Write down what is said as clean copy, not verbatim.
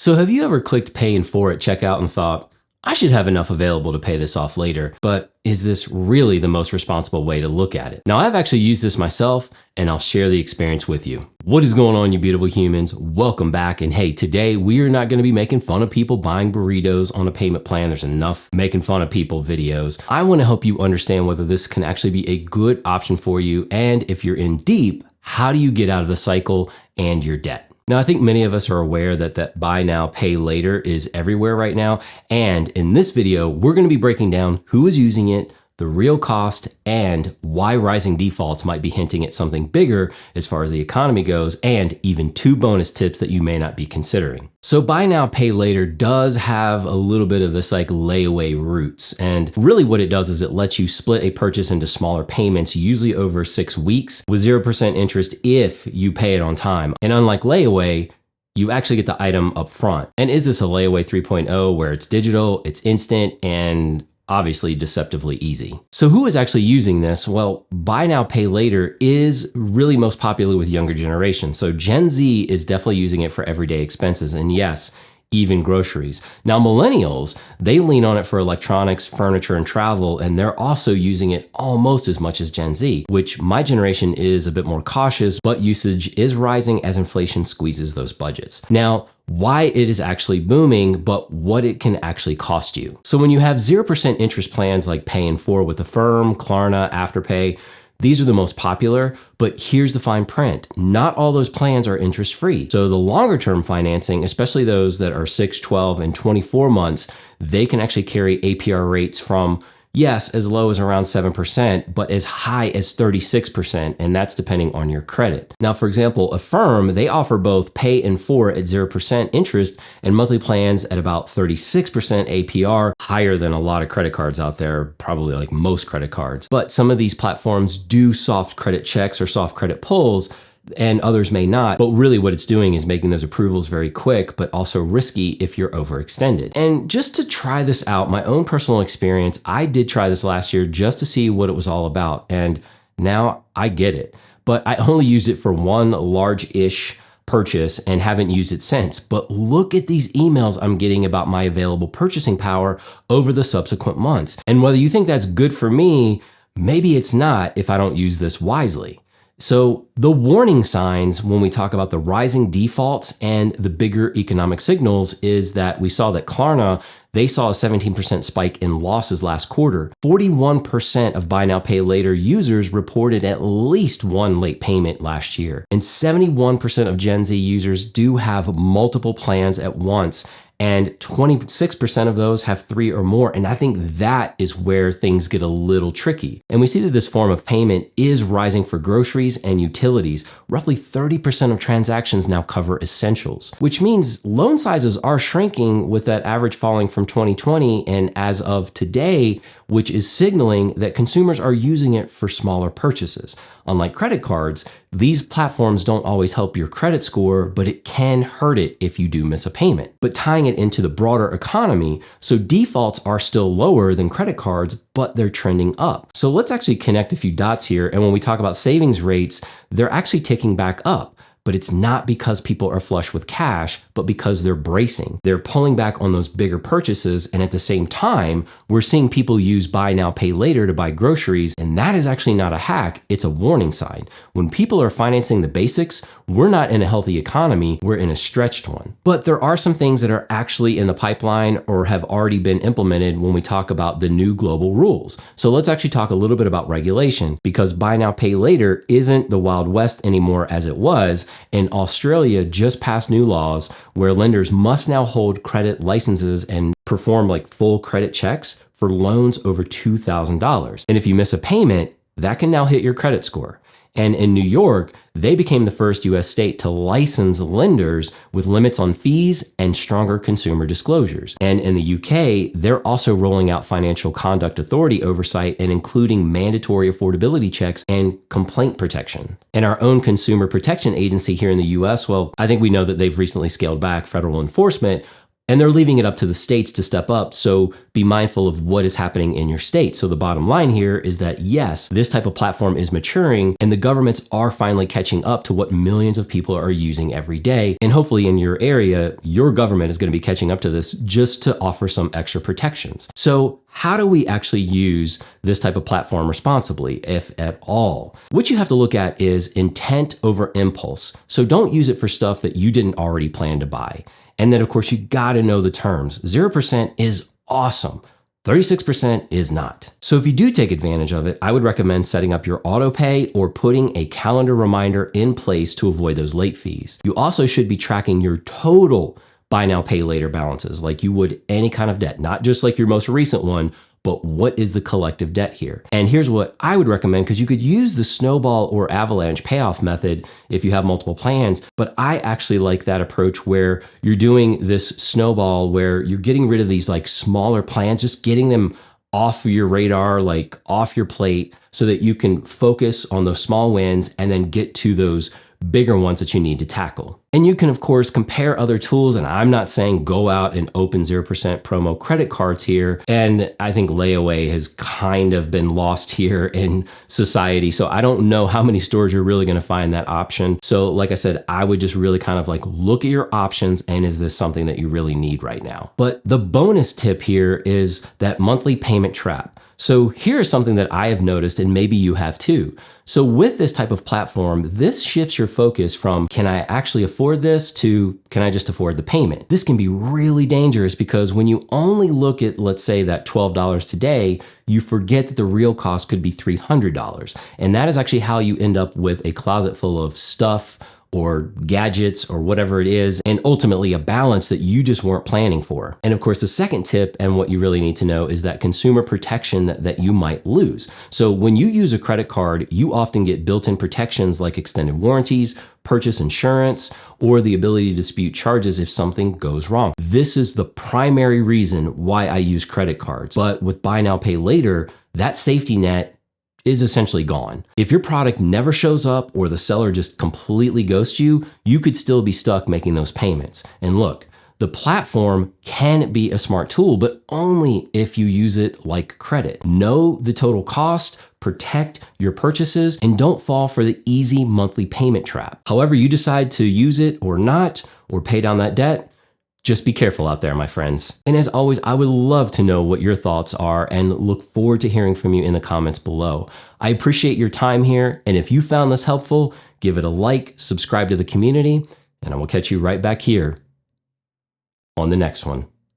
So have you ever clicked pay in 4 at checkout and thought, I should have enough available to pay this off later, but is this really the most responsible way to look at it? Now, I've actually used this myself, and I'll share the experience with you. What is going on, you beautiful humans? Welcome back. And hey, today we are not going to be making fun of people buying burritos on a payment plan. There's enough making fun of people videos. I want to help you understand whether this can actually be a good option for you. And if you're in deep, how do you get out of the cycle and your debt? Now, I think many of us are aware that buy now, pay later is everywhere right now. And in this video, we're going to be breaking down who is using it, the real cost, and why rising defaults might be hinting at something bigger as far as the economy goes, and even 2 bonus tips that you may not be considering. So buy now, pay later does have a little bit of this like layaway roots. And really what it does is it lets you split a purchase into smaller payments, usually over 6 weeks, with 0% interest if you pay it on time. And unlike layaway, you actually get the item up front. And is this a layaway 3.0 where it's digital, it's instant, and obviously deceptively easy? So who is actually using this? Well, buy now, pay later is really most popular with younger generations. So Gen Z is definitely using it for everyday expenses. And yes, even groceries. Now, Millennials, they lean on it for electronics, furniture, and travel, and they're also using it almost as much as Gen Z, which my generation is a bit more cautious, but usage is rising as inflation squeezes those budgets. Now, why it is actually booming, but what it can actually cost you. So when you have 0% interest plans like Pay in 4 with Affirm, Klarna, Afterpay, these are the most popular, but here's the fine print. Not all those plans are interest-free. So the longer term financing, especially those that are 6, 12, and 24 months, they can actually carry APR rates from, yes, as low as around 7%, but as high as 36%, and that's depending on your credit. Now, for example, Affirm, they offer both Pay in 4 at 0% interest and monthly plans at about 36% APR, higher than a lot of credit cards out there, probably like most credit cards. But some of these platforms do soft credit checks or soft credit pulls, and others may not. But really what it's doing is making those approvals very quick, but also risky if you're overextended. And just to try this out, my own personal experience, I did try this last year just to see what it was all about. And now I get it. But I only used it for one large-ish purchase and haven't used it since. But look at these emails I'm getting about my available purchasing power over the subsequent months. And whether you think that's good for me, maybe it's not if I don't use this wisely. So the warning signs when we talk about the rising defaults and the bigger economic signals is that we saw that Klarna, they saw a 17% spike in losses last quarter. 41% of buy now, pay later users reported at least one late payment last year. And 71% of Gen Z users do have multiple plans at once. And 26% of those have 3 or more. And I think that is where things get a little tricky. And we see that this form of payment is rising for groceries and utilities. Roughly 30% of transactions now cover essentials, which means loan sizes are shrinking with that average falling from 2020 and as of today, which is signaling that consumers are using it for smaller purchases. Unlike credit cards, these platforms don't always help your credit score, but it can hurt it if you do miss a payment. But tying it into the broader economy, so defaults are still lower than credit cards, but they're trending up. So let's actually connect a few dots here. And when we talk about savings rates, they're actually ticking back up. But it's not because people are flush with cash, but because they're bracing. They're pulling back on those bigger purchases. And at the same time, we're seeing people use buy now, pay later to buy groceries. And that is actually not a hack. It's a warning sign. When people are financing the basics, we're not in a healthy economy. We're in a stretched one. But there are some things that are actually in the pipeline or have already been implemented when we talk about the new global rules. So let's actually talk a little bit about regulation, because buy now, pay later isn't the Wild West anymore as it was. And Australia just passed new laws where lenders must now hold credit licenses and perform like full credit checks for loans over $2,000. And if you miss a payment, that can now hit your credit score. And in New York, they became the first US state to license lenders with limits on fees and stronger consumer disclosures. And in the UK, they're also rolling out financial conduct authority oversight and including mandatory affordability checks and complaint protection. And our own consumer protection agency here in the US, well, I think we know that they've recently scaled back federal enforcement, And they're leaving it up to the states to step up, so be mindful of what is happening in your state. So the bottom line here is that yes, this type of platform is maturing and the governments are finally catching up to what millions of people are using every day. And hopefully in your area, your government is going to be catching up to this just to offer some extra protections. So how do we actually use this type of platform responsibly, if at all? What you have to look at is intent over impulse. So don't use it for stuff that you didn't already plan to buy. And then of course you gotta know the terms. 0% is awesome. 36% is not. So if you do take advantage of it, I would recommend setting up your auto pay or putting a calendar reminder in place to avoid those late fees. You also should be tracking your total buy now, pay later balances like you would any kind of debt, not just like your most recent one, but what is the collective debt here? And here's what I would recommend, because you could use the snowball or avalanche payoff method if you have multiple plans, but I actually like that approach where you're doing this snowball where you're getting rid of these like smaller plans, just getting them off your radar, like off your plate, so that you can focus on those small wins and then get to those bigger ones that you need to tackle. And you can, of course, compare other tools. And I'm not saying go out and open 0% promo credit cards here. And I think layaway has kind of been lost here in society. So I don't know how many stores you're really going to find that option. So like I said, I would just really kind of like look at your options and is this something that you really need right now? But the bonus tip here is that monthly payment trap. So here's something that I have noticed, and maybe you have too. So with this type of platform, this shifts your focus from can I actually afford this to can I just afford the payment? This can be really dangerous because when you only look at, let's say, that $12 today, you forget that the real cost could be $300. And that is actually how you end up with a closet full of stuff or gadgets or whatever it is, and ultimately a balance that you just weren't planning for. And of course, the second tip and what you really need to know is that consumer protection that you might lose. So when you use a credit card, you often get built-in protections like extended warranties, purchase insurance, or the ability to dispute charges if something goes wrong. This is the primary reason why I use credit cards. But with buy now, pay later, that safety net is essentially gone. If your product never shows up or the seller just completely ghosts you, you could still be stuck making those payments. And look, the platform can be a smart tool, but only if you use it like credit. Know the total cost, protect your purchases, and don't fall for the easy monthly payment trap. However you decide to use it or not, or pay down that debt, just be careful out there, my friends. And as always, I would love to know what your thoughts are and look forward to hearing from you in the comments below. I appreciate your time here. And if you found this helpful, give it a like, subscribe to the community, and I will catch you right back here on the next one.